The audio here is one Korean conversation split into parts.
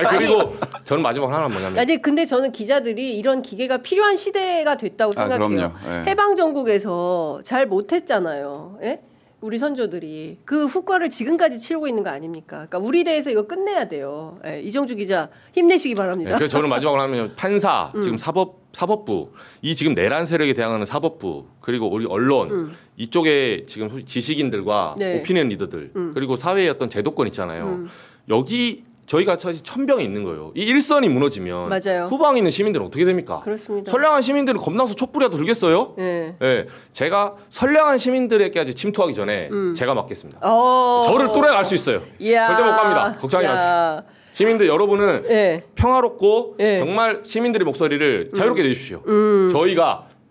그리고 저는 마지막 하나 뭐냐면 아니 근데 저는 기자들이 이런 기계가 필요한 시대가 됐다고 생각해요. 그럼요. 예. 해방 전국에서 잘 못했잖아요. 예? 우리 선조들이 그 후과를 지금까지 치르고 있는 거 아닙니까? 그러니까 우리 대에서 이거 끝내야 돼요. 예, 이정주 기자 힘내시기 바랍니다. 그래서 저는 마지막으로 하면 판사, 지금 사법부, 이 지금 내란 세력에 대항하는 사법부, 그리고 우리 언론 이쪽에 지금 지식인들과 네. 오피니언 리더들, 그리고 사회의 어떤 제도권 있잖아요. 여기 저희가 사실 천병이 있는 거예요. 이 일선이 무너지면 맞아요. 후방에 있는 시민들은 어떻게 됩니까? 그렇습니다. 선량한 시민들은 겁나서 촛불이라도 들겠어요? 예. 예, 제가 선량한 시민들에게까지 침투하기 전에 제가 맡겠습니다. 어. 저를 뚫어야 갈 수 있어요. 이야. 절대 못 갑니다. 걱정하지 마십시오. 시민들 여러분은 예. 평화롭고 예. 정말 시민들의 목소리를 자유롭게 내주십시오.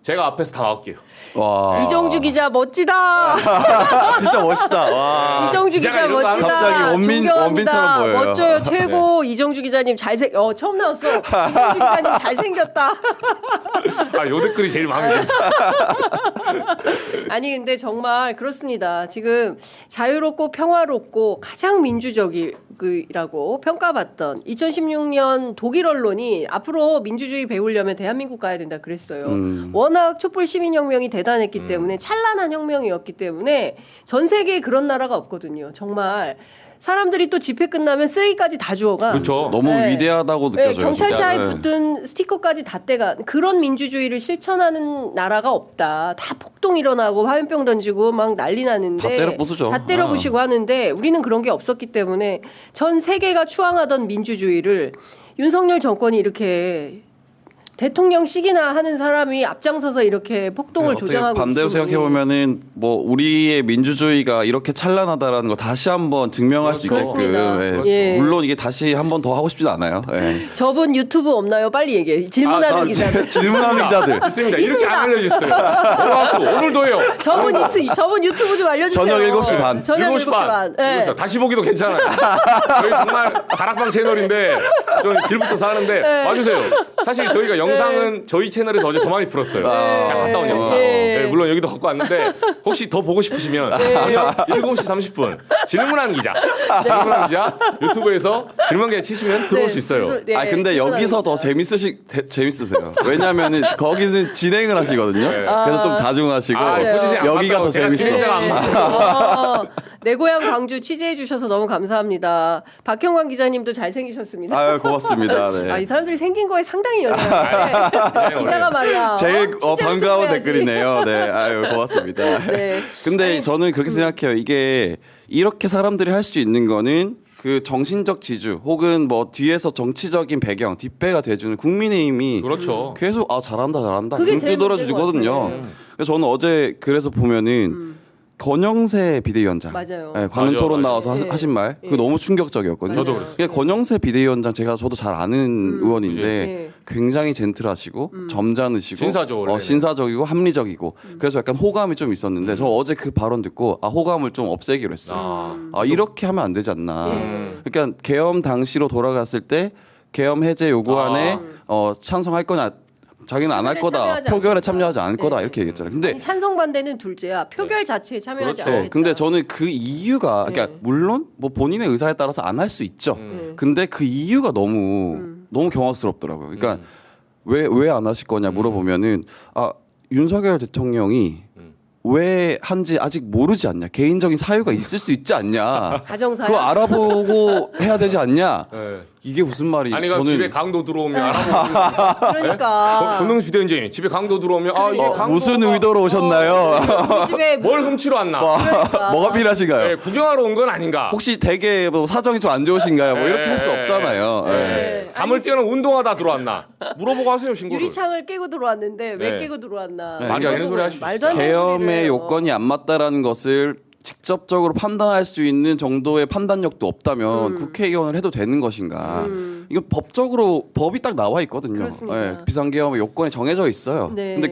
제가 앞에서 다 막을게요. 와. 이정주 기자 멋지다. 진짜 멋있다. 와. 이정주 기자가 기자 이런 거 멋지다. 갑자기 존경합니다. 원빈처럼 보여요. 멋져요. 최고. 이정주 기자님 처음 나왔어. 이정주 기자님 잘생겼다. 요 댓글이 제일 마음에 들어요. 아니 근데 정말 그렇습니다. 지금 자유롭고 평화롭고 가장 민주적이라고 평가받던 2016년 독일 언론이 앞으로 민주주의 배우려면 대한민국 가야 된다 그랬어요. 워낙 촛불 시민혁명이 대단했기 때문에 찬란한 혁명이었기 때문에 전 세계에 그런 나라가 없거든요. 정말 사람들이 또 집회 끝나면 쓰레기까지 다 주워가. 그렇죠. 너무 네. 위대하다고 네, 느껴져요. 경찰차에 진짜. 네. 붙은 스티커까지 다 떼가 그런 민주주의를 실천하는 나라가 없다. 다 폭동 일어나고 화염병 던지고 막 난리 나는데 다 때려 부수죠. 다 때려 부시고 하는데 우리는 그런 게 없었기 때문에 전 세계가 추앙하던 민주주의를 윤석열 정권이 이렇게 대통령식이나 하는 사람이 앞장서서 이렇게 폭동을 어떻게 조장하고 반대로 있으니. 생각해 보면은 뭐 우리의 민주주의가 이렇게 찬란하다라는 거 다시 한번 증명할 수 그렇습니다. 있게끔 예. 물론 이게 다시 한번 더 하고 싶지는 않아요. 예. 저분 유튜브 없나요? 빨리 얘기해. 질문하는 기자들. 질문하는 기자들. 있습니다. 이렇게 안 알려줬어요. 올라왔어. 오늘도 해요. 저분 유튜브 좀 알려주세요. 저녁 7시 반. 저녁 7시 반. 네. 다시 보기도 괜찮아요. 저희 정말 다락방 채널인데 저는 길부터 사는데 와주세요. 사실 저희가 영상은 저희 채널에서 어제 더 많이 풀었어요. 제가 갔다 온 영상. 네, 물론 여기도 갖고 왔는데 혹시 더 보고 싶으시면 7시 30분 질문하는 기자 유튜브에서 질문 기자 치시면 들어올 수 있어요. 네, 근데 여기서 더 재밌으세요. 왜냐면은 거기는 진행을 하시거든요. 그래서 좀 자중하시고 여기가 더 재밌어. 진행자가 안 맞아요. 내 고향 광주 취재해 주셔서 너무 감사합니다. 박형광 기자님도 잘생기셨습니다. 아유 고맙습니다. 네. 이 사람들이 생긴 거에 상당히 연연해. 기자가 말이야. 제일 취재를 반가운 해야지. 댓글이네요. 네, 아유 고맙습니다. 네. 근데 저는 그렇게 생각해요. 이게 이렇게 사람들이 할 수 있는 거는 그 정신적 지주 혹은 뭐 뒤에서 정치적인 배경 뒷배가 돼주는 국민의힘이 그렇죠. 계속 잘한다 그게 등 제일 두드려 문제인 것 주거든요. 같아요. 그래서 저는 어제 그래서 보면은 권영세 비대위원장, 맞아요. 네, 관훈 토론 맞아요. 나와서 네. 하신 말, 그거 너무 충격적이었거든요. 저도 그랬어요. 그게 권영세 비대위원장 저도 잘 아는 의원인데 네. 굉장히 젠틀하시고 점잖으시고 신사죠, 원래는. 신사적이고 합리적이고 그래서 약간 호감이 좀 있었는데 저 어제 그 발언 듣고 호감을 좀 없애기로 했어요. 이렇게 하면 안 되지 않나. 그러니까 계엄 당시로 돌아갔을 때 계엄 해제 요구안에 찬성할 거냐. 자기는 안 할 거다. 참여하지 표결에 않겠다. 참여하지 않을 거다. 네. 이렇게 얘기했잖아요. 근데 아니, 찬성 반대는 둘째야. 표결 자체에 참여하지 그렇죠. 않겠다. 네, 근데 저는 그 이유가 그러니까 물론 뭐 본인의 의사에 따라서 안 할 수 있죠. 근데 그 이유가 너무 경악스럽더라고요. 그러니까 왜 안 하실 거냐 물어보면은 윤석열 대통령이 왜 한지 아직 모르지 않냐. 개인적인 사유가 있을 수 있지 않냐. 가정사유. 그거 알아보고 해야 되지 않냐. 네. 이게 무슨 말이? 아니 그럼 집에 강도 들어오면 알아보고 그러니까 권능 비대위원장님 집에 강도 들어오면 이게 강도가 무슨 의도로 오셨나요? 우리 집에 뭘 훔치러 왔나? 뭐가 필요하신가요? 네, 구경하러 온 건 아닌가? 혹시 되게 뭐 사정이 좀 안 좋으신가요? 뭐 이렇게 할 수 없잖아요. 예. 담을 뛰어는 운동하다 들어왔나? 물어보고 하세요 신고를. 유리창을 깨고 들어왔는데 왜 네. 깨고 들어왔나? 네, 말도 안 되는 소리 하십시오. 말도 안 되는 계엄의 소리를 해요. 요건이 안 맞다라는 것을 직접적으로 판단할 수 있는 정도의 판단력도 없다면 국회의원을 해도 되는 것인가? 이건 법적으로 법이 딱 나와 있거든요. 그렇습니다. 비상계엄의 요건이 정해져 있어요. 네. 근데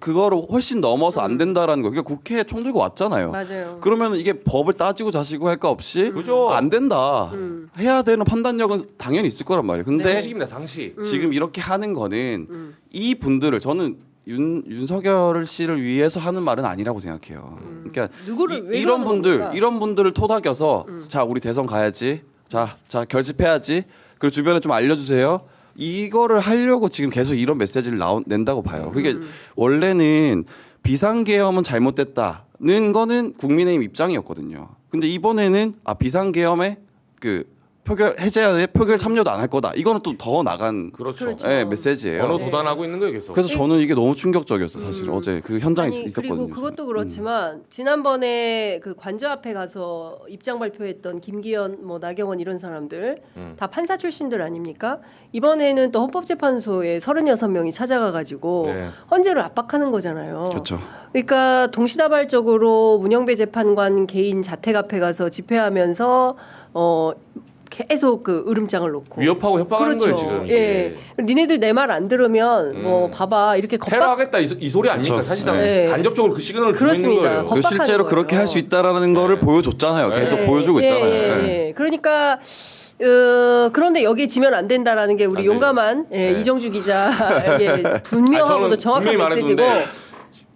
그거를 훨씬 넘어서 안 된다라는 거. 그러니까 국회에 총 들고 왔잖아요. 맞아요. 그러면 이게 법을 따지고 자시고 할 거 없이 그죠. 안 된다. 해야 되는 판단력은 당연히 있을 거란 말이에요. 근데 상식입니다 상식. 지금 이렇게 하는 거는 이 분들을 저는 윤석열 씨를 위해서 하는 말은 아니라고 생각해요. 그러니까 누구를 왜 이런 그러는 겁니까? 이런 분들을 토닥여서 자 우리 대선 가야지 자 결집해야지. 그리고 주변에 좀 알려주세요. 이거를 하려고 지금 계속 이런 메시지를 낸다고 봐요. 그게 원래는 비상계엄은 잘못됐다는 거는 국민의힘 입장이었거든요. 근데 이번에는 비상계엄에 그 표결 해제안에 표결 참여도 안 할 거다. 이거는 또 더 나간 그렇죠. 예, 메시지예요. 언어 도단하고 있는 거예요, 계속. 그래서 저는 이게 너무 충격적이었어요. 사실 어제 그 현장에 아니, 있었거든요. 그리고 그것도 그렇지만 지난번에 그 관저 앞에 가서 입장 발표했던 김기현, 뭐 나경원 이런 사람들 다 판사 출신들 아닙니까? 이번에는 또 헌법재판소에 36명이 찾아가가지고 네. 헌재를 압박하는 거잖아요. 그렇죠. 그러니까 동시다발적으로 문영배 재판관 개인 자택 앞에 가서 집회하면서 계속 그 으름장을 놓고 위협하고 협박하는 그렇죠. 거예요, 지금. 이게. 예. 니네들 내 말 안 들으면 뭐 봐봐 이렇게 테러하겠다 이 소리 아닙니까? 그렇죠. 사실상 네. 간접적으로 그 시그널을 주고 있는 그렇습니다. 거예요. 그 실제로 거예요. 그렇게 할 수 있다라는 거를 보여줬잖아요. 계속 예, 보여주고 예, 있잖아요. 예, 네. 예. 그러니까 그런데 여기에 지면 안 된다라는 게 우리 안 돼요. 용감한 네. 이정주 기자의 분명하고도 저는 정확한 분명히 메시지고 말해두는데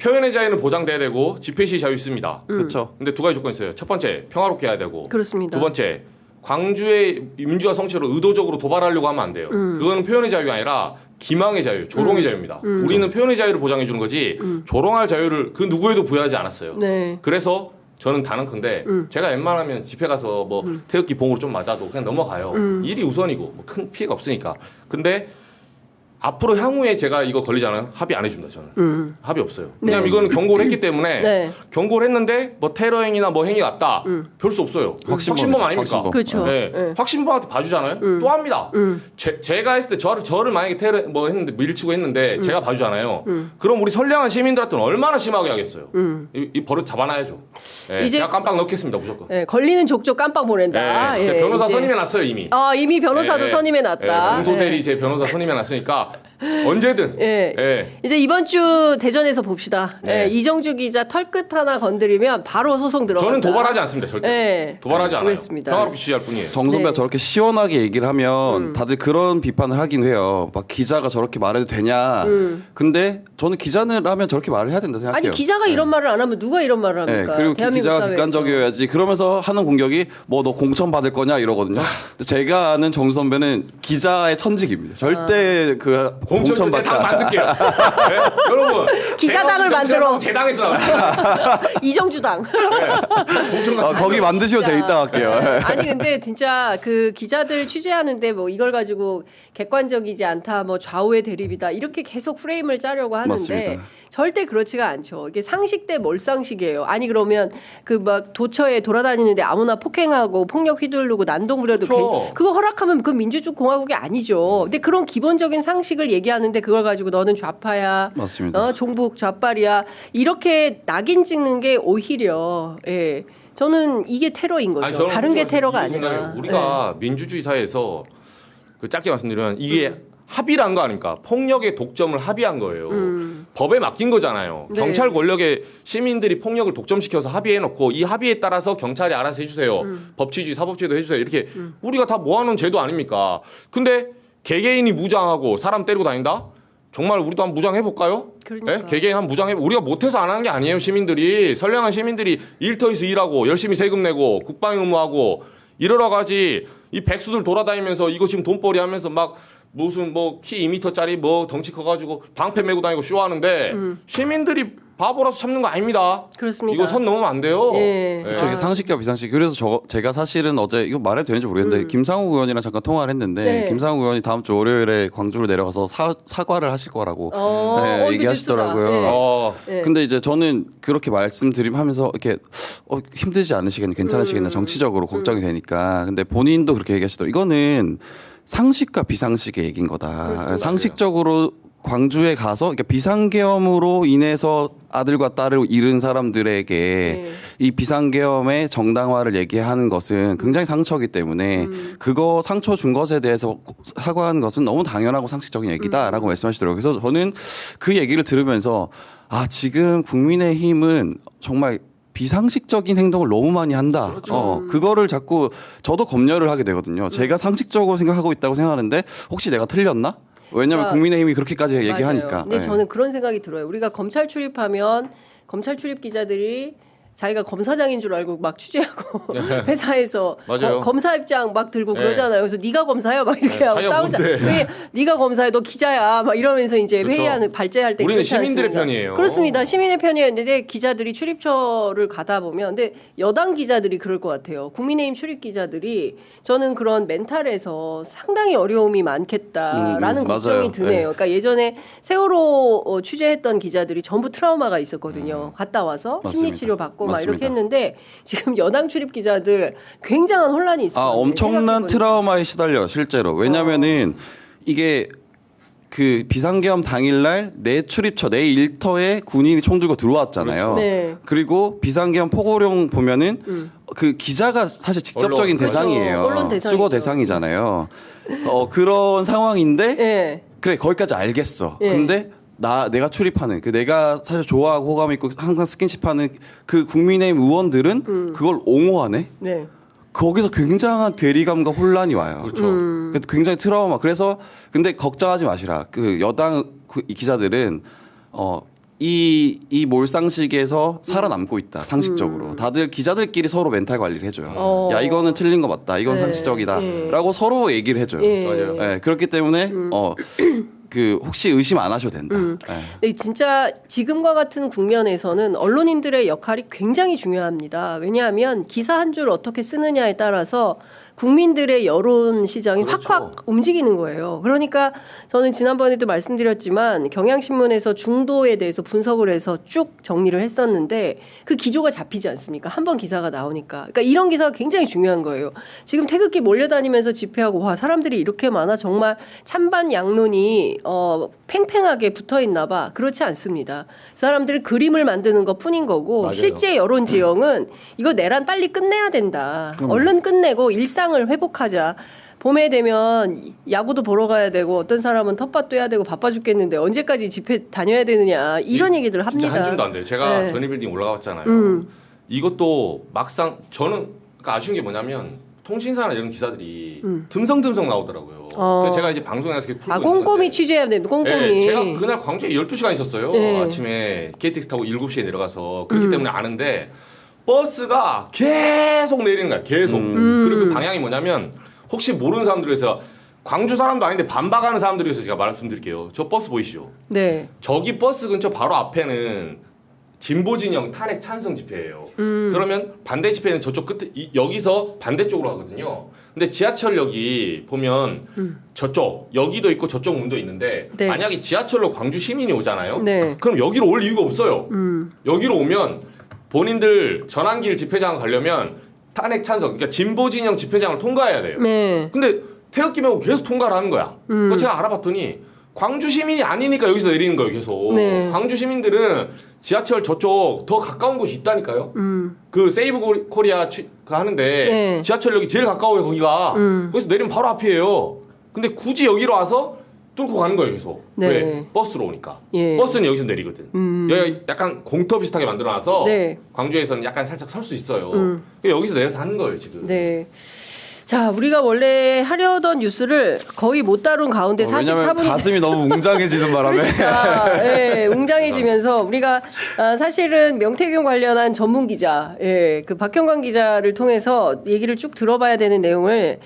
표현의 자유는 보장돼야 되고 집회 시 자유 있습니다. 그렇죠. 근데 두 가지 조건이 있어요. 첫 번째 평화롭게 해야 되고 그렇습니다. 두 번째 광주의 민주화 성취로 의도적으로 도발하려고 하면 안 돼요. 그거는 표현의 자유가 아니라 기망의 자유, 조롱의 자유입니다. 우리는 표현의 자유를 보장해 주는 거지 조롱할 자유를 그 누구에도 부여하지 않았어요. 네. 그래서 저는 단언컨대 제가 웬만하면 집회 가서 뭐 태극기 봉으로 좀 맞아도 그냥 넘어가요. 일이 우선이고 뭐 큰 피해가 없으니까. 근데 앞으로 향후에 제가 이거 걸리잖아요. 합의 안 해준다 저는. 합의 없어요. 왜냐면 이거는 경고를 했기 때문에 네. 경고를 했는데 뭐 테러 행위나 뭐 행위 같다. 별 수 없어요. 확신범 아닙니까? 확신범. 그렇죠. 네. 네. 확신범한테 봐주잖아요. 또 합니다. 제가 했을 때 저를 만약에 테러 뭐 했는데 밀치고 했는데 제가 봐주잖아요. 그럼 우리 선량한 시민들한테는 얼마나 심하게 하겠어요. 이 버릇 잡아놔야죠. 네, 이제- 제가 깜빡 넣겠습니다 무조건. 예, 걸리는 족족 깜빡 보낸다. 네, 예, 변호사 이제. 선임해놨어요 이미. 이미 변호사도 예, 선임해놨다. 공소대리 예. 제 변호사 선임해놨으니까 언제든. 예. 예. 이제 이번 주 대전에서 봅시다. 네. 예, 이정주 기자 털끝 하나 건드리면 바로 소송 들어간다. 저는 도발하지 않습니다 절대. 예. 도발하지 않아요. 알겠습니다. 평화롭게 취재할 뿐이에요. 정 선배가 네. 저렇게 시원하게 얘기를 하면 다들 그런 비판을 하긴 해요. 막 기자가 저렇게 말해도 되냐. 근데 저는 기자라면 저렇게 말을 해야 된다 생각해요. 아니 기자가 이런 말을 안 하면 누가 이런 말을 네, 합니까? 그리고 대한민국 기자가 사회에서. 객관적이어야지. 그러면서 하는 공격이 뭐 너 공천 받을 거냐 이러거든요. 근데 제가 아는 정수 선배는 기자의 천직입니다. 절대 그 공천 받지 당 만들게요. 네? 여러분 기자당을 대박 만들어. 제 당에서 나왔어요. 이정주당. 거기 만드시고 제 진짜. 입당할게요. 네. 아니 근데 진짜 그 기자들 취재하는데 뭐 이걸 가지고 객관적이지 않다, 뭐 좌우의 대립이다 이렇게 계속 프레임을 짜려고 하는데 맞습니다. 절대 그렇지가 않죠. 이게 상식 대 몰상식이에요. 아니 그러면 그 막 도처에 돌아다니는데 아무나 폭행하고 폭력 휘두르고 난동 부려도 그렇죠. 그거 허락하면 그건 민주주의 공화국이 아니죠. 근데 그런 기본적인 상식을 얘기하는데 그걸 가지고 너는 좌파야, 맞습니다. 종북 좌빨이야 이렇게 낙인 찍는 게 오히려 예. 저는 이게 테러인 거죠. 아니, 저는 다른 게 솔직히 테러가 이렇게 아니라. 생각해요. 우리가 민주주의 사회에서 그 짧게 말씀드리면 이게 합의란 거 아닙니까? 폭력의 독점을 합의한 거예요. 법에 맡긴 거잖아요. 네. 경찰 권력에 시민들이 폭력을 독점시켜서 합의해놓고 이 합의에 따라서 경찰이 알아서 해주세요. 법치주의, 사법주의도 해주세요. 이렇게 우리가 다 모아놓은 제도 아닙니까? 근데 개개인이 무장하고 사람 때리고 다닌다? 정말 우리도 한번 무장해볼까요? 그러니까. 예? 개개인 한번 무장해 우리가 못해서 안 하는 게 아니에요. 시민들이 선량한 시민들이 일터에서 일하고 열심히 세금 내고 국방 의무하고 이러러 가지 이 백수들 돌아다니면서 이거 지금 돈벌이 하면서 막 무슨 뭐 키 2m짜리 뭐 덩치 커가지고 방패 메고 다니고 쇼하는데 시민들이 바보라서 참는 거 아닙니다. 그렇습니다. 이거 선 넘으면 안 돼요. 예. 예. 저기 상식과 비상식. 그래서 제가 사실은 어제 이거 말해도 되는지 모르겠는데 김상욱 의원이랑 잠깐 통화를 했는데 네. 김상욱 의원이 다음 주 월요일에 광주로 내려가서 사과를 하실 거라고 이거 얘기하시더라고요. 뉴스다. 네. 네. 근데 이제 저는 그렇게 말씀드리면서 이렇게 힘들지 않으시겠냐, 괜찮으시겠냐 정치적으로 걱정이 되니까. 근데 본인도 그렇게 얘기하시더라고요. 이거는 상식과 비상식의 얘기인 거다. 그렇습니다. 상식적으로 광주에 가서 그러니까 비상계엄으로 인해서 아들과 딸을 잃은 사람들에게 네. 이 비상계엄의 정당화를 얘기하는 것은 굉장히 상처이기 때문에 그거 상처 준 것에 대해서 사과하는 것은 너무 당연하고 상식적인 얘기다라고 말씀하시더라고요. 그래서 저는 그 얘기를 들으면서 지금 국민의힘은 정말 비상식적인 행동을 너무 많이 한다. 그렇죠. 그거를 자꾸 저도 검열을 하게 되거든요. 제가 상식적으로 생각하고 있다고 생각하는데 혹시 내가 틀렸나? 왜냐하면 그러니까 국민의힘이 그렇게까지 얘기하니까. 맞아요. 근데 네. 저는 그런 생각이 들어요. 우리가 검찰 출입하면 검찰 출입 기자들이 자기가 검사장인 줄 알고 막 취재하고 회사에서 맞아요. 검사 입장 막 들고 네. 그러잖아요. 그래서 네가 검사야 막 이렇게 네, 하고 자기가 싸우자. 뭔데? 왜 네가 검사야, 너 기자야 막 이러면서 이제 그렇죠. 회의하는 발제할 때 우리는 그렇지 시민들의 않습니까? 편이에요. 그렇습니다. 시민의 편이었는데 기자들이 출입처를 가다 보면 근데 여당 기자들이 그럴 것 같아요. 국민의힘 출입 기자들이 저는 그런 멘탈에서 상당히 어려움이 많겠다라는 걱정이 맞아요. 드네요. 네. 그러니까 예전에 세월호 취재했던 기자들이 전부 트라우마가 있었거든요. 갔다 와서 맞습니다. 심리 치료 받고 막 맞습니다. 이렇게 했는데 지금 여당 출입 기자들 굉장한 혼란이 있어요. 엄청난 트라우마에 시달려 실제로. 왜냐면은 이게 그 비상계엄 당일날 내 출입처 내 일터에 군인이 총 들고 들어왔잖아요. 그렇죠. 네. 그리고 비상계엄 포고령 보면은 그 기자가 사실 직접적인 언론. 대상이에요. 그렇죠. 언론 대상이죠. 수거 대상이잖아요. 그런 상황인데 네. 그래 거기까지 알겠어. 예. 근데 내가 출입하는 그 내가 사실 좋아하고 호감 있고 항상 스킨십하는 그 국민의힘 의원들은 그걸 옹호하네. 네. 거기서 굉장한 괴리감과 혼란이 와요. 그렇죠. 그래서 굉장히 트라우마. 그래서 근데 걱정하지 마시라. 그 여당 이 기자들은 이 몰상식에서 살아남고 있다. 상식적으로. 다들 기자들끼리 서로 멘탈 관리를 해줘요. 야 이거는 틀린 거 맞다. 이건 네. 상식적이다라고 서로 얘기를 해줘요. 예. 맞아요. 네, 그렇기 때문에 그 혹시 의심 안 하셔도 된다. 네. 근데 진짜 지금과 같은 국면에서는 언론인들의 역할이 굉장히 중요합니다. 왜냐하면 기사 한 줄 어떻게 쓰느냐에 따라서 국민들의 여론 시장이 그렇죠. 확확 움직이는 거예요. 그러니까 저는 지난번에도 말씀드렸지만 경향신문에서 중도에 대해서 분석을 해서 쭉 정리를 했었는데 그 기조가 잡히지 않습니까? 한 번 기사가 나오니까. 그러니까 이런 기사가 굉장히 중요한 거예요. 지금 태극기 몰려다니면서 집회하고 와 사람들이 이렇게 많아 정말 찬반 양론이 팽팽하게 붙어 있나 봐. 그렇지 않습니다. 사람들이 그림을 만드는 것 뿐인 거고 맞아요. 실제 여론 지형은 이거 내란 빨리 끝내야 된다. 얼른 끝내고 일상을 회복하자. 봄에 되면 야구도 보러 가야 되고 어떤 사람은 텃밭도 해야 되고 바빠 죽겠는데 언제까지 집회 다녀야 되느냐 이런 얘기들을 합니다. 진짜 한 줌도 안 돼요. 제가 네. 전이빌딩 올라갔잖아요. 이것도 막상 저는 그러니까 아쉬운 게 뭐냐면 통신사나 이런 기사들이 듬성듬성 나오더라고요. 그래서 제가 이제 방송에 가서 이렇게 풀고 꼼꼼히 있는데 취재해야 됩니다. 꼼꼼히. 네, 제가 그날 광주에 12시간 있었어요. 네. 아침에 KTX 타고 7시에 내려가서 그렇기 때문에 아는데 버스가 계속 내리는 거야. 계속. 그리고 그 방향이 뭐냐면 혹시 모르는 사람들 위해서 광주 사람도 아닌데 반박하는 사람들 위해서 제가 말씀드릴게요. 저 버스 보이시죠? 네. 저기 버스 근처 바로 앞에는 진보 진영 탄핵 찬성 집회예요. 그러면 반대 집회는 저쪽 끝에 여기서 반대쪽으로 하거든요. 근데 지하철역이 보면 저쪽 여기도 있고 저쪽 문도 있는데 네. 만약에 지하철로 광주 시민이 오잖아요. 네. 그럼 여기로 올 이유가 없어요. 여기로 오면 본인들 전환길 집회장 가려면 탄핵 찬성, 그러니까 진보 진영 집회장을 통과해야 돼요. 네. 근데 태극기 메고 계속 통과를 하는 거야. 그거 제가 알아봤더니 광주 시민이 아니니까 여기서 내리는 거예요, 계속. 네. 광주 시민들은 지하철 저쪽 더 가까운 곳이 있다니까요. 그 세이브 코리아 하는데 네. 지하철역이 제일 가까워요, 거기가. 거기서 내리면 바로 앞이에요. 근데 굳이 여기로 와서 뚫고 가는 거예요, 계속. 네. 왜? 버스로 오니까. 예. 버스는 여기서 내리거든. 여기 약간 공터 비슷하게 만들어놔서 네. 광주에서는 약간 살짝 설 수 있어요. 그러니까 여기서 내려서 하는 거예요, 지금. 네. 자, 우리가 원래 하려던 뉴스를 거의 못 다룬 가운데 왜냐면 44분이 가슴이 너무 웅장해지는 바람에 네, 웅장해지면서 우리가 사실은 명태균 관련한 전문 기자, 그 박형광 기자를 통해서 얘기를 쭉 들어봐야 되는 내용을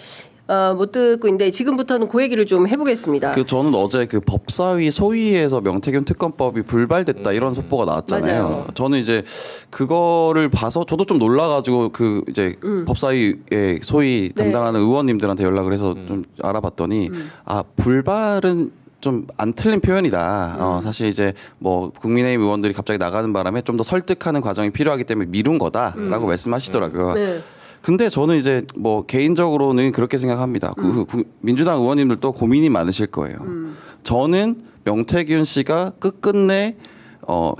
못 듣고 있는데 지금부터는 그 얘기를 좀 해보겠습니다. 저는 어제 그 법사위 소위에서 명태균 특검법이 불발됐다 이런 속보가 나왔잖아요. 맞아요. 저는 이제 그거를 봐서 저도 좀 놀라가지고 그 이제 법사위의 소위 네. 담당하는 의원님들한테 연락을 해서 좀 알아봤더니 불발은 좀 안 틀린 표현이다. 사실 이제 뭐 국민의힘 의원들이 갑자기 나가는 바람에 좀 더 설득하는 과정이 필요하기 때문에 미룬 거다라고 말씀하시더라고요. 네. 근데 저는 이제 뭐 개인적으로는 그렇게 생각합니다. 민주당 의원님들도 고민이 많으실 거예요. 저는 명태균 씨가 끝끝내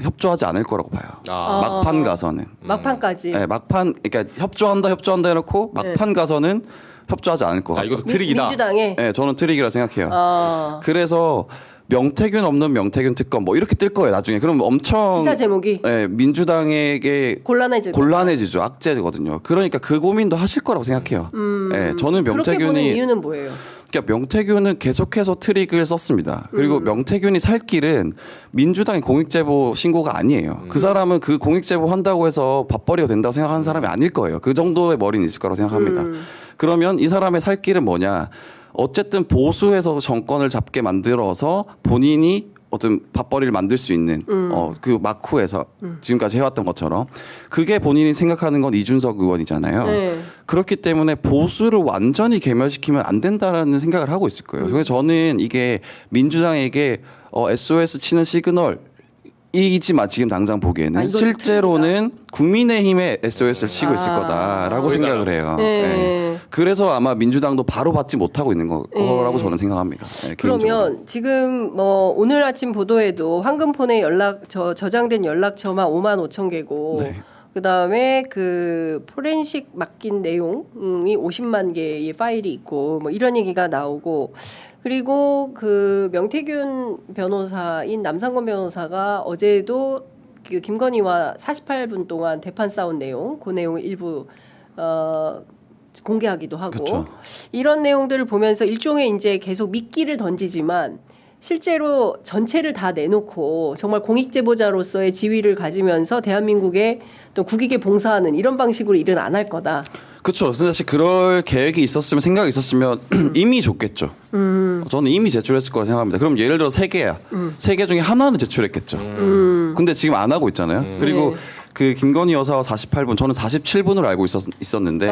협조하지 않을 거라고 봐요. 막판 가서는. 막판까지. 네, 막판 그러니까 협조한다 해놓고 막판 가서는 협조하지 않을 거 같아요. 이것도 트릭이다. 민주당에. 네, 저는 트릭이라 생각해요. 그래서 명태균 없는 명태균 특검 뭐 이렇게 뜰 거예요 나중에. 그럼 엄청 기사 제목이 민주당에게 곤란해지죠. 악재거든요. 그러니까 그 고민도 하실 거라고 생각해요. 저는 그렇게 보는 명태균이 이유는 뭐예요? 그러니까 명태균은 계속해서 트릭을 썼습니다. 그리고 명태균이 살 길은 민주당의 공익제보 신고가 아니에요. 그 사람은 그 공익제보 한다고 해서 밥벌이가 된다고 생각하는 사람이 아닐 거예요. 그 정도의 머리는 있을 거라고 생각합니다. 그러면 이 사람의 살 길은 뭐냐? 어쨌든 보수에서 정권을 잡게 만들어서 본인이 어떤 밥벌이를 만들 수 있는 그 막후에서 지금까지 해왔던 것처럼 그게 본인이 생각하는 건 이준석 의원이잖아요. 네. 그렇기 때문에 보수를 완전히 괴멸시키면 안 된다라는 생각을 하고 있을 거예요. 그래서 저는 이게 민주당에게 SOS 치는 시그널 이지만 지금 당장 보기에는 이건 실제로는 국민의힘에 SOS를 치고 있을 거다라고 거기다가. 생각을 해요. 네. 네. 그래서 아마 민주당도 바로 받지 못하고 있는 거라고 저는 생각합니다. 네, 개인적으로. 그러면 지금 뭐 오늘 아침 보도에도 황금폰에 저장된 연락처만 5만 5천 개고 네. 그다음에 그 포렌식 맡긴 내용이 50만 개의 파일이 있고 뭐 이런 얘기가 나오고 그리고 그 명태균 변호사인 남상권 변호사가 어제도 그 김건희와 48분 동안 대판 싸운 내용, 그 내용을 일부 공개하기도 하고 그쵸. 이런 내용들을 보면서 일종의 이제 계속 미끼를 던지지만 실제로 전체를 다 내놓고 정말 공익제보자로서의 지위를 가지면서 대한민국의 또 국익에 봉사하는 이런 방식으로 일은 안 할 거다. 그렇죠. 사실 그럴 계획이 있었으면 생각이 있었으면 이미 줬겠죠. 저는 이미 제출했을 거라 생각합니다. 그럼 예를 들어 3개야. 3개 중에 하나는 제출했겠죠. 근데 지금 안 하고 있잖아요. 그리고 네. 그 김건희 여사와 48분, 저는 47분으로 알고 있었는데,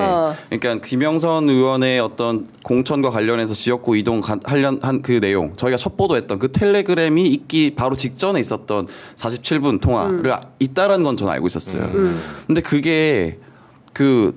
그러니까 김영선 의원의 어떤 공천과 관련해서 지역구 이동 한 그 내용, 저희가 첫 보도했던 그 텔레그램이 있기 바로 직전에 있었던 47분 통화를 있다라는 건 저는 알고 있었어요. 근데 그게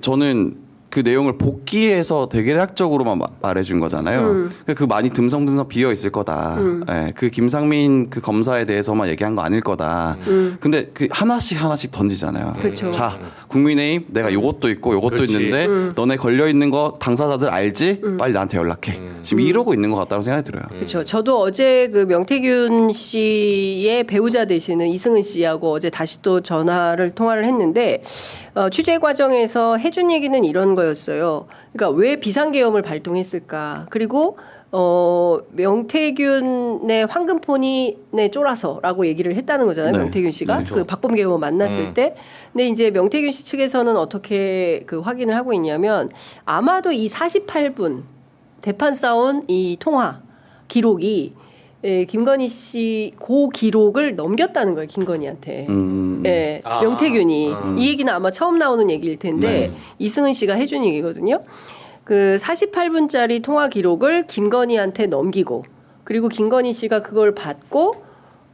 저는 그 내용을 복귀해서 대략적으로만 말해준 거잖아요. 그 많이 듬성듬성 비어 있을 거다. 예, 그 김상민 그 검사에 대해서만 얘기한 거 아닐 거다. 근데 그 하나씩 던지잖아요. 그렇죠. 자, 국민의힘 내가 요것도 있고 요것도 그렇지. 있는데 너네 걸려 있는 거 당사자들 알지? 빨리 나한테 연락해. 지금 이러고 있는 것 같다고 생각이 들어요. 그렇죠. 저도 어제 그 명태균 씨의 배우자 되시는 이승은 씨하고 어제 다시 또 통화를 했는데 취재 과정에서 해준 얘기는 이런 거였어요. 그러니까 왜 비상계엄을 발동했을까? 그리고 명태균의 황금폰이 쫄아서라고 얘기를 했다는 거잖아요. 네. 명태균 씨가 네. 그 박범계 의원 만났을 때. 근데 이제 명태균 씨 측에서는 어떻게 그 확인을 하고 있냐면 아마도 이 48분 대판 싸운 이 통화 기록이 김건희 씨 그 기록을 넘겼다는 거예요. 김건희한테. 예, 명태균이. 이 얘기는 아마 처음 나오는 얘기일 텐데 이승은 씨가 해준 얘기거든요. 그 48분짜리 통화 기록을 김건희한테 넘기고 그리고 김건희 씨가 그걸 받고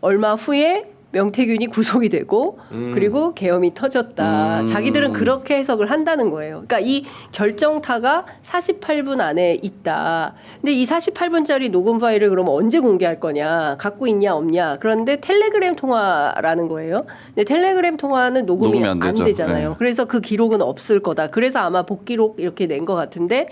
얼마 후에 명태균이 구속이 되고 그리고 계엄이 터졌다. 자기들은 그렇게 해석을 한다는 거예요. 그러니까 이 결정타가 48분 안에 있다. 근데 이 48분짜리 녹음 파일을 그러면 언제 공개할 거냐? 갖고 있냐 없냐? 그런데 텔레그램 통화라는 거예요. 근데 텔레그램 통화는 녹음이 안 되죠. 되잖아요. 네. 그래서 그 기록은 없을 거다. 그래서 아마 복기록 이렇게 낸 것 같은데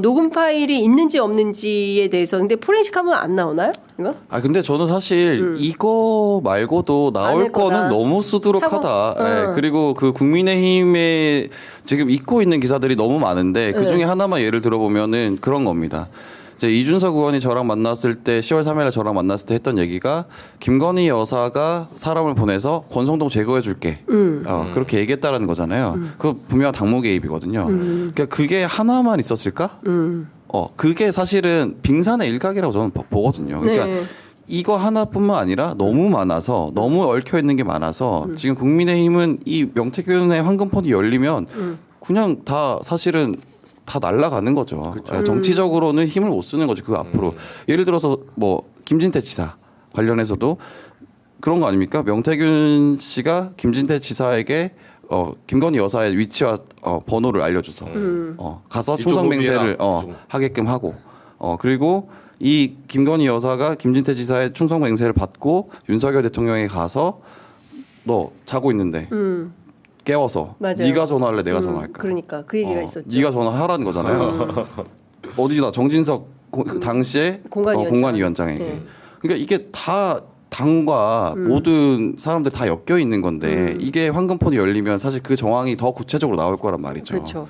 녹음 파일이 있는지 없는지에 대해서 근데 포렌식 하면 안 나오나요? 이거? 근데 저는 사실 이거 말고도 나올 안할 거다. 거는 너무 수두룩하다. 예, 그리고 그 국민의힘에 지금 잊고 있는 기사들이 너무 많은데 그 중에 하나만 예를 들어보면은 그런 겁니다. 이제 이준석 의원이 저랑 만났을 때 10월 3일에 저랑 만났을 때 했던 얘기가 김건희 여사가 사람을 보내서 권성동 제거해 줄게. 그렇게 얘기했다라는 거잖아요. 그 분명 당무 개입이거든요. 그러니까 그게 하나만 있었을까? 그게 사실은 빙산의 일각이라고 저는 보거든요. 그러니까 네. 이거 하나뿐만 아니라 너무 많아서 너무 얽혀 있는 게 많아서 지금 국민의힘은 이 명태균의 황금폰이 열리면 그냥 다 사실은 다 날아가는 거죠. 정치적으로는 힘을 못 쓰는 거죠. 그 앞으로 예를 들어서 뭐 김진태 지사 관련해서도 그런 거 아닙니까? 명태균 씨가 김진태 지사에게 김건희 여사의 위치와 번호를 알려줘서 가서 충성 맹세를 하게끔 하고 그리고 이 김건희 여사가 김진태 지사의 충성 맹세를 받고 윤석열 대통령에 가서 너 자고 있는데 깨워서 맞아요. 네가 전화할래 내가 전화할까? 그러니까 그 얘기가 있었죠. 네가 전화하라는 거잖아요. 어디다 정진석 그 당시에 공관위원장. 공관위원장에게. 네. 그러니까 이게 다 당과 모든 사람들 다 엮여 있는 건데 이게 황금폰이 열리면 사실 그 정황이 더 구체적으로 나올 거란 말이죠. 그렇죠.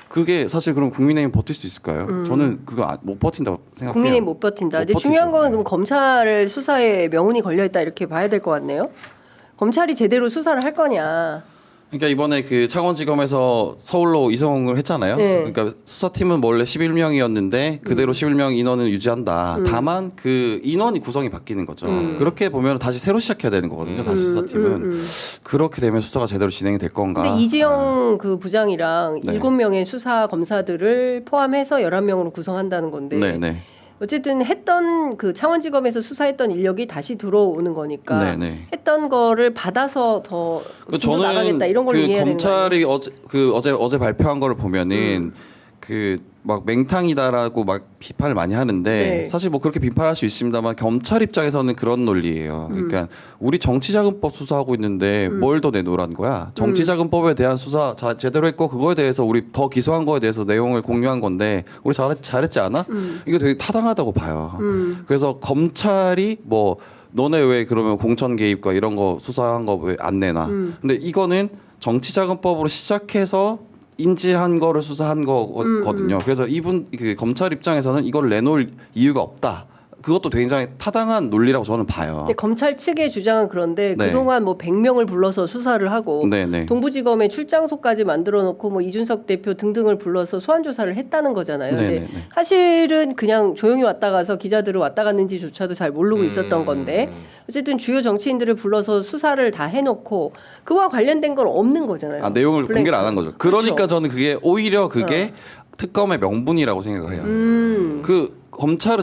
그게 사실 그럼 국민의힘 버틸 수 있을까요? 저는 그거 못 버틴다고 생각해요. 국민의힘 못 버틴다. 근데 중요한 건 그럼 검찰 수사에 명운이 걸려 있다 이렇게 봐야 될 것 같네요. 검찰이 제대로 수사를 할 거냐. 그러니까 이번에 그 창원지검에서 서울로 이송을 했잖아요. 네. 그러니까 수사팀은 원래 11명이었는데 그대로 11명 인원을 유지한다. 다만 그 인원이 구성이 바뀌는 거죠. 그렇게 보면 다시 새로 시작해야 되는 거거든요. 다시 수사팀은. 그렇게 되면 수사가 제대로 진행이 될 건가. 근데 이지영 그 부장이랑 네. 7명의 수사 검사들을 포함해서 11명으로 구성한다는 건데 네네. 어쨌든 했던 그 창원지검에서 수사했던 인력이 다시 들어오는 거니까 네네. 했던 거를 받아서 더 저는 나가겠다 이런 걸 그 이해해야 되는 거 아니에요? 검찰이 어제 발표한 거를 보면은 그 막 맹탕이다라고 막 비판을 많이 하는데 네. 사실 뭐 그렇게 비판할 수 있습니다만 검찰 입장에서는 그런 논리예요. 그러니까 우리 정치자금법 수사하고 있는데 뭘 더 내놓으라는 거야. 정치자금법에 대한 수사 제대로 했고 그거에 대해서 우리 더 기소한 거에 대해서 내용을 공유한 건데 우리 잘했지 않아? 이거 되게 타당하다고 봐요. 그래서 검찰이 뭐 너네 왜 그러면 공천 개입과 이런 거 수사한 거 왜 안 내놔? 근데 이거는 정치자금법으로 시작해서 인지한 거를 수사한 거거든요. 그래서 그 검찰 입장에서는 이걸 내놓을 이유가 없다. 그것도 굉장히 타당한 논리라고 저는 봐요. 근데 검찰 측의 주장은 그런데 네. 그동안 뭐 100명을 불러서 수사를 하고 네네. 동부지검에 출장소까지 만들어 놓고 뭐 이준석 대표 등등을 불러서 소환 조사를 했다는 거잖아요. 근데 네네네. 사실은 그냥 조용히 왔다 가서 기자들을 왔다 갔는지조차도 잘 모르고 있었던 건데 어쨌든 주요 정치인들을 불러서 수사를 다 해놓고 그와 관련된 건 없는 거잖아요. 내용을 블랭크. 공개를 안 한 거죠. 그러니까 그렇죠. 저는 그게 오히려 그게 특검의 명분이라고 생각을 해요. 그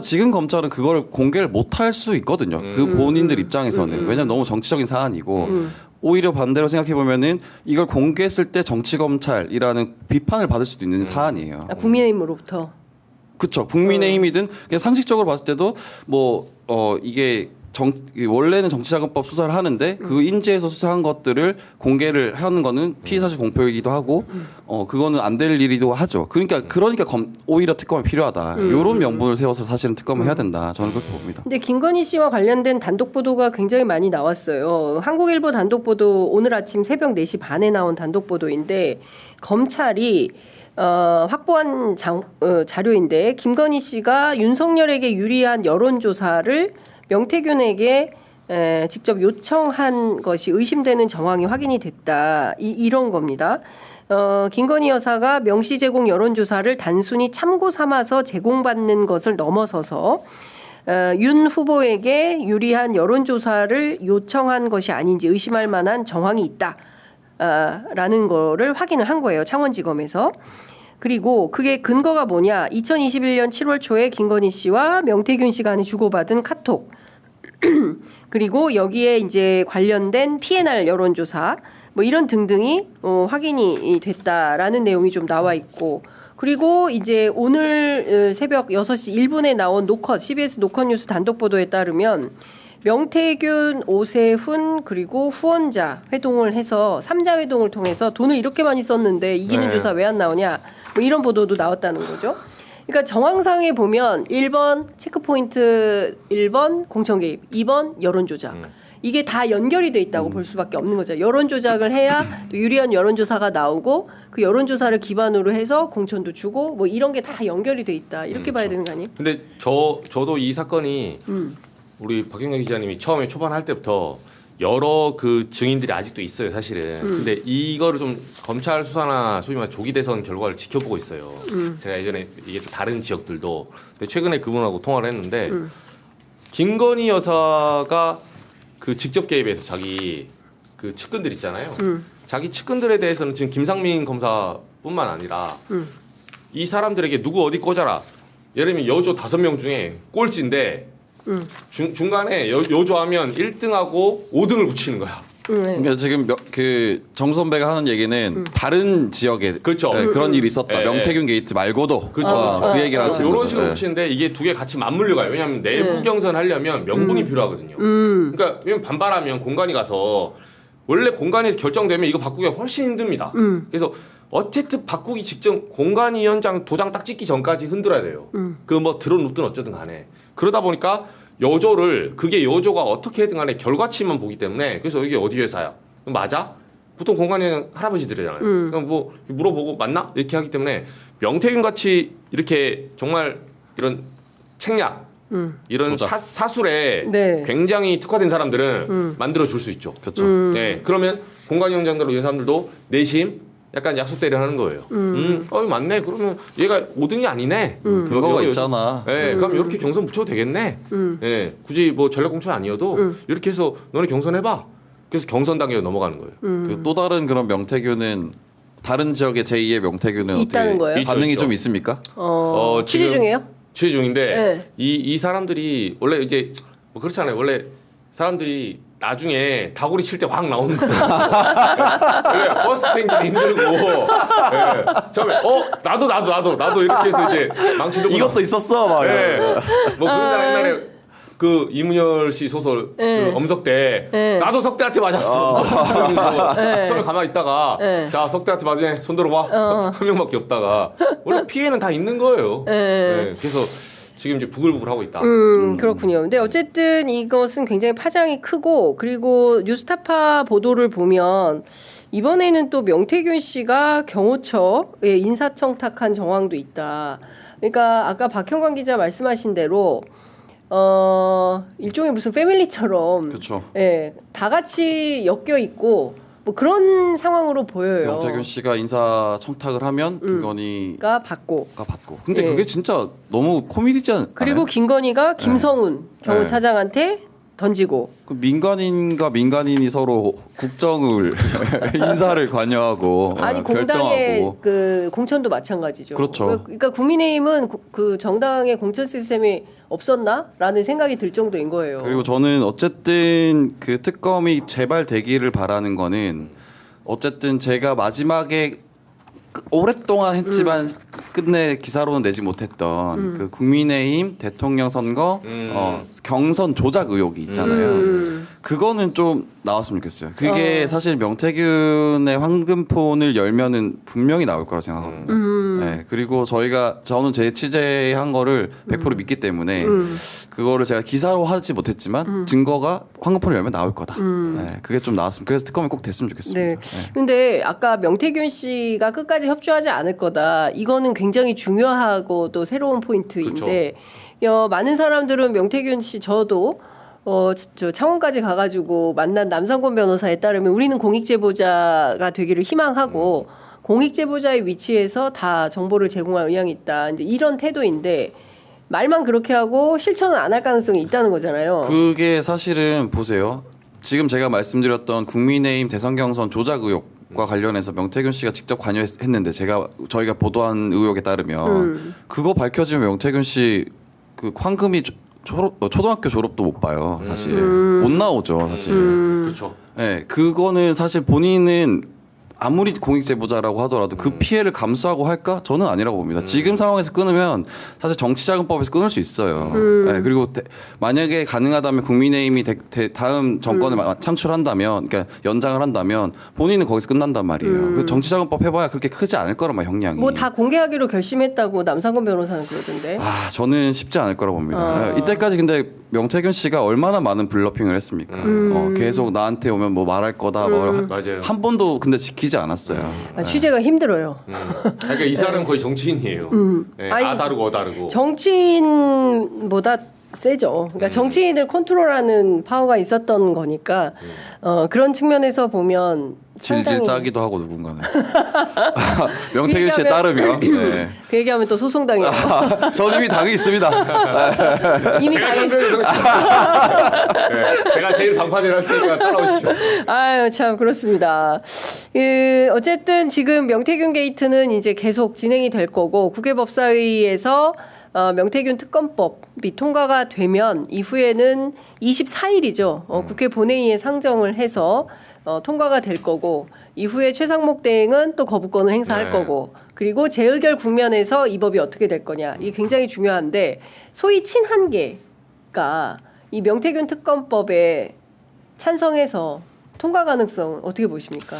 지금 검찰은 그걸 공개를 못 할 수 있거든요. 그 본인들 입장에서는 왜냐면 너무 정치적인 사안이고 오히려 반대로 생각해 보면은 이걸 공개했을 때 정치 검찰이라는 비판을 받을 수도 있는 사안이에요. 국민의힘으로부터. 그렇죠. 국민의힘이든 그냥 상식적으로 봤을 때도 뭐 이게 원래는 정치자금법 수사를 하는데 그 인지해서 수사한 것들을 공개를 하는 거는 피의사실 공표이기도 하고 그거는 안 될 일이기도 하죠. 그러니까 오히려 특검이 필요하다. 이런 명분을 세워서 사실은 특검을 해야 된다. 저는 그렇게 봅니다. 근데 김건희 씨와 관련된 단독 보도가 굉장히 많이 나왔어요. 한국일보 단독 보도 오늘 아침 새벽 4시 반에 나온 단독 보도인데 검찰이 확보한 자료인데 김건희 씨가 윤석열에게 유리한 여론조사를 명태균에게 직접 요청한 것이 의심되는 정황이 확인이 됐다. 이런 겁니다. 김건희 여사가 명시 제공 여론조사를 단순히 참고 삼아서 제공받는 것을 넘어서서 윤 후보에게 유리한 여론조사를 요청한 것이 아닌지 의심할 만한 정황이 있다. 라는 거를 확인을 한 거예요. 창원지검에서. 그리고 그게 근거가 뭐냐? 2021년 7월 초에 김건희 씨와 명태균 씨 간에 주고받은 카톡. 그리고 여기에 이제 관련된 PNR 여론조사 뭐 이런 등등이 확인이 됐다라는 내용이 좀 나와 있고 그리고 이제 오늘 새벽 6시 1분에 나온 CBS 노컷 뉴스 단독 보도에 따르면 명태균, 오세훈 그리고 후원자 회동을 해서 3자 회동을 통해서 돈을 이렇게 많이 썼는데 이기는 조사 왜 안 나오냐 뭐 이런 보도도 나왔다는 거죠. 그러니까 정황상에 보면 1번 체크포인트 1번 공천 개입 2번 여론조작 이게 다 연결이 돼 있다고 볼 수밖에 없는 거죠. 여론조작을 해야 또 유리한 여론조사가 나오고 그 여론조사를 기반으로 해서 공천도 주고 뭐 이런 게 다 연결이 돼 있다 이렇게 봐야 되는 거 아니에요? 근데 저도 이 사건이 우리 박경영 기자님이 처음에 초반할 때부터 여러 그 증인들이 아직도 있어요, 사실은. 근데 이거를 좀 검찰 수사나 소위 말해 조기 대선 결과를 지켜보고 있어요. 제가 예전에 이게 또 다른 지역들도 근데 최근에 그분하고 통화를 했는데 김건희 여사가 그 직접 개입해서 자기 그 측근들 있잖아요. 자기 측근들에 대해서는 지금 김상민 검사뿐만 아니라 이 사람들에게 누구 어디 꽂아라. 예를 들면 여조 5명 중에 꼴찌인데 중간에 여조하면 1등하고 5등을 붙이는 거야. 그러니까 지금 정 선배가 하는 얘기는 다른 지역에 그렇죠. 그런 일이 있었다. 명태균 게이트 말고도 그렇죠. 그 얘기를 하시는 이런 거죠. 식으로 붙이는데 이게 두 개 같이 맞물려 가요. 왜냐하면 내부 경선 하려면 명분이 필요하거든요. 그러니까 왜냐면 반발하면 공관위 가서 원래 공관위에서 결정되면 이거 바꾸기가 훨씬 힘듭니다. 그래서 어쨌든 바꾸기 직전 공관위원장 도장 딱 찍기 전까지 흔들어야 돼요. 그 뭐 들어눕든 어쩌든 간에. 그러다 보니까 그게 여조가 어떻게든 간에 결과치만 보기 때문에 그래서 이게 어디 회사야? 맞아? 보통 공관위원장 할아버지들이잖아요. 그럼 뭐 물어보고 맞나 이렇게 하기 때문에 명태균 같이 이렇게 정말 이런 책략 이런 사술에 네. 굉장히 특화된 사람들은 만들어 줄 수 있죠. 그렇죠. 네, 그러면 공관위원장들 이런 사람들도 내심 약간 약속 대리를 하는 거예요. 이거 맞네. 그러면 얘가 5등이 아니네. 그거가 있잖아. 네, 그럼 이렇게 경선 붙여도 되겠네. 네, 굳이 뭐 전략 공천 아니어도 이렇게 해서 너네 경선해봐. 그래서 경선 단계로 넘어가는 거예요. 그 또 다른 그런 명태균은 다른 지역의 제2의 명태균은 있다는 어떻게 거예요? 반응이 있죠. 좀 있습니까? 취재 지금 중이에요? 취재 중인데 네. 이 사람들이 원래 이제 뭐 그렇잖아요. 원래 사람들이 나중에 다구리 칠 때 확 나오는 거예요. 네, 버스 탱기는 힘들고 네, 처음에 나도 이렇게 해서 이제 망치 들고 이것도 있었어 막. 네. 뭐 그러잖아 옛날에 그 이문열 씨 소설 네. 그 엄석대 네. 나도 석대한테 맞았어. 그러면서 네. 처음에 가만히 있다가 네. 자 석대한테 맞으네 손 들어봐 한 명밖에 없다가 원래 피해는 다 있는 거예요. 네. 그래서 지금 이제 부글부글 하고 있다. 그렇군요. 근데 어쨌든 이것은 굉장히 파장이 크고 그리고 뉴스타파 보도를 보면 이번에는 또 명태균 씨가 경호처에 인사청탁한 정황도 있다. 그러니까 아까 박형관 기자 말씀하신 대로 일종의 무슨 패밀리처럼 그렇죠. 예, 다 같이 엮여 있고 뭐 그런 상황으로 보여요. 명태균 씨가 인사 청탁을 하면 김건희가 받고 받고. 근데 예. 그게 진짜 너무 코미디지 않아요? 그리고 김건희가 김성훈 경호차장한테 던지고 그 민간인과 민간인이 서로 국정을 인사를 관여하고 아니 공당의 결정하고. 그 공천도 마찬가지죠. 그렇죠. 그러니까 국민의힘은 그 정당의 공천 시스템이 없었나라는 생각이 들 정도인 거예요. 그리고 저는 어쨌든 그 특검이 재발되기를 바라는 거는 어쨌든 제가 마지막에 오랫동안 했지만 끝내 기사로는 내지 못했던 그 국민의힘 대통령 선거 경선 조작 의혹이 있잖아요. 그거는 좀 나왔으면 좋겠어요. 그게 사실 명태균의 황금폰을 열면은 분명히 나올 거라 생각하거든요. 네, 그리고 저는 제 취재한 거를 100% 믿기 때문에 그거를 제가 기사로 하지 못했지만 증거가 황금폰을 열면 나올 거다. 네, 그게 좀 나왔으면 그래서 특검이 꼭 됐으면 좋겠습니다. 네. 근데 아까 명태균 씨가 끝까지 협조하지 않을 거다. 이거는 굉장히 중요하고 또 새로운 포인트인데 많은 사람들은 명태균 씨 저도 저 창원까지 가가지고 만난 남상권 변호사에 따르면 우리는 공익제보자가 되기를 희망하고 공익제보자의 위치에서 다 정보를 제공할 의향이 있다. 이제 이런 태도인데 말만 그렇게 하고 실천은 안 할 가능성이 있다는 거잖아요. 그게 사실은 보세요. 지금 제가 말씀드렸던 국민의힘 대선 경선 조작 의혹과 관련해서 명태균 씨가 직접 관여했는데 저희가 보도한 의혹에 따르면 그거 밝혀지면 명태균 씨 그 황금이 초등학교 졸업도 못 봐요. 사실 못 나오죠. 사실. 그렇죠. 네, 그거는 사실 본인은 아무리 공익제보자라고 하더라도 그 피해를 감수하고 할까? 저는 아니라고 봅니다. 지금 상황에서 끊으면 사실 정치자금법에서 끊을 수 있어요. 네, 그리고 만약에 가능하다면 국민의힘이 다음 정권을 창출한다면, 그러니까 연장을 한다면 본인은 거기서 끝난단 말이에요. 정치자금법 해봐야 그렇게 크지 않을 거란 말 형량이. 뭐 다 공개하기로 결심했다고 남상권 변호사는 그러던데. 저는 쉽지 않을 거라고 봅니다. 이때까지 근데 명태균 씨가 얼마나 많은 블러핑을 했습니까? 계속 나한테 오면 뭐 말할 거다. 맞아요. 한 번도 근데 지키지 않았어요. 취재가 힘들어요. 그러니까 이 사람은 거의 정치인이에요. 네, 아니, 다르고 다르고. 정치인보다 세죠. 그러니까 정치인을 컨트롤하는 파워가 있었던 거니까 그런 측면에서 보면 질질 상당히 짜기도 하고 누군가는 명태균 씨에 따르면 네. 그 얘기하면 또 소송당해요. 전 이미 당이 있습니다. 이미 제가 당했어. 네, 제가 제일 방파제를 할 테니까 따라오십시오. 아유 참 그렇습니다. 어쨌든 지금 명태균 게이트는 이제 계속 진행이 될 거고 국회법사위에서 명태균 특검법이 통과가 되면 이후에는 24일이죠. 국회 본회의에 상정을 해서 통과가 될 거고 이후에 최상목 대행은 또 거부권을 행사할 거고 그리고 재의결 국면에서 이 법이 어떻게 될 거냐 이게 굉장히 중요한데 소위 친한계가 이 명태균 특검법에 찬성해서 통과 가능성 어떻게 보십니까?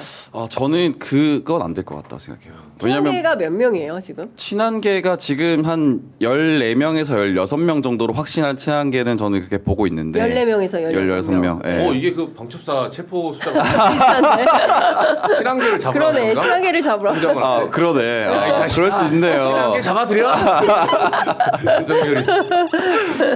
저는 그건 안 될 것 같다 생각해요. 왜냐면 친한계가 몇 명이에요 지금? 친한계가 지금 한 14명에서 16명 정도로 확신한 친한계는 저는 그렇게 보고 있는데 14명에서 16명. 예. 이게 그 방첩사 체포 숫자가 비슷한데? 친한계를 잡으라. 그러네. 친한계를 잡으라. 그러네. 그럴 수 있네요. 친한계 잡아드려. 윤석열이.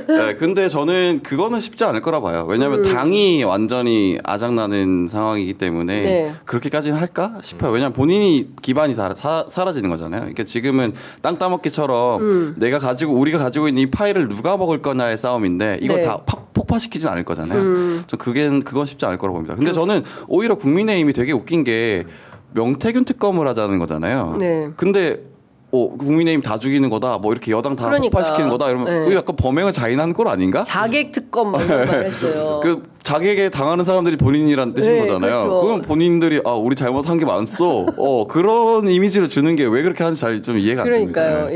네, 근데 저는 그거는 쉽지 않을 거라 봐요. 왜냐하면 당이 완전히 아작나는 상황이기 때문에 네. 그렇게까지는 할까 싶어요. 왜냐하면 본인이 기반이 사라지는 거잖아요. 그러니까 지금은 땅 따먹기처럼 우리가 가지고 있는 이 파일을 누가 먹을 거냐의 싸움인데 이걸 네. 다 폭파시키진 않을 거잖아요. 그건 쉽지 않을 거라고 봅니다. 근데 저는 오히려 국민의힘이 되게 웃긴 게 명태균 특검을 하자는 거잖아요. 네. 근데 국민의힘 다 죽이는 거다, 뭐 이렇게 여당 다 그러니까. 폭파시키는 거다 이러면 네. 그게 약간 범행을 자인하는 꼴 아닌가? 자객 특검 막 이런 말 했어요. 그 자객에 당하는 사람들이 본인이란 뜻인 네, 거잖아요. 그렇죠. 그건 본인들이 우리 잘못한 게 많소. 그런 이미지를 주는 게 왜 그렇게 하는지 잘 좀 이해가 안 됩니다. 그러니까요.